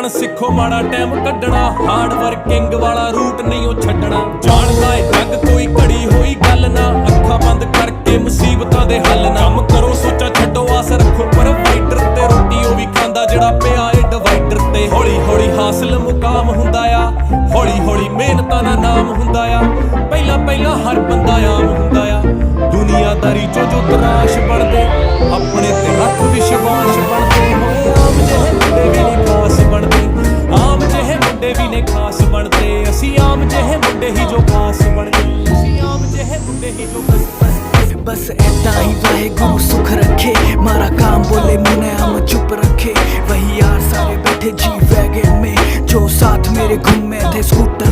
ਹੁਣ ਸਿੱਖੋ ਮਾੜਾ ਟਾਈਮ ਕੱਢਣਾ, ਹਾਰਡ ਵਰਕਿੰਗ ਵਾਲਾ ਰੂਟ ਨਹੀਂ ਉਹ ਛੱਡਣਾ। ਜਾਣਦਾ ਏ ਜੱਗ ਕੋਈ ਘੜੀ ਹੋਈ ਗੱਲ ਨਾ, ਅੱਖਾਂ ਬੰਦ ਕਰਕੇ ਮੁਸੀਬਤਾਂ ਦੇ ਹੱਲ ਨਾ। ਕੰਮ ਕਰੋ ਸੋਚਾ ਛੱਡੋ ਆਸ ਰੱਖੋ ਪ੍ਰੋਵਾਈਡਰ ਤੇ, ਰੋਟੀ ਉਹ ਵੀ ਖਾਂਦਾ ਜਿਹੜਾ ਪਿਆ ਏ ਡਿਵਾਈਡਰ ਤੇ। ਹੌਲੀ ਹੌਲੀ ਹਾਸਲ ਮੁਕਾਮ ਹੁੰਦਾ ਆ, ਹੌਲੀ ਹੌਲੀ ਮਿਹਨਤਾਂ ਦਾ ਨਾਮ ਹੁੰਦਾ ਆ। ਪਹਿਲਾਂ ਪਹਿਲਾਂ ਹਰ ਬੰਦਾ ਆਮ ਹੁੰਦਾ ਆ, ਦੁਨੀਆਦਾਰੀ ਚੋਂ ਜੋ ਤਰਾਸ਼ ਬਣਦੇ, ਆਪਣੇ ਤੇ ਰੱਖ ਵਿਸ਼ਵਾਸ ਬਣਦੇ ਹੋਏ। ਆਮ ਜਿਹੇ ਮੁੰਡੇ ਵੀ ਨਹੀਂ ਖਾਸ ਬਣਦੇ, ਆਮ ਜਿਹੇ ਮੁੰਡੇ ਵੀ ਨੇ ਖਾਸ ਬਣਦੇ। ਅਸੀਂ ਆਮ ਜਿਹੇ ਮੁੰਡੇ ਹੀ ਜੋ ਖਾਸ ਬਣਦੇ, ਅਸੀਂ ਆਮ ਜਿਹੇ ਮੁੰਡੇ ਹੀ ਜੋ बस ऐसा ही वाहेगुरु सुख रखे, मारा काम बोले मुने हम चुप रखे। वही यार सारे बैठे जी वैगन में, जो साथ मेरे घूमे थे स्कूटर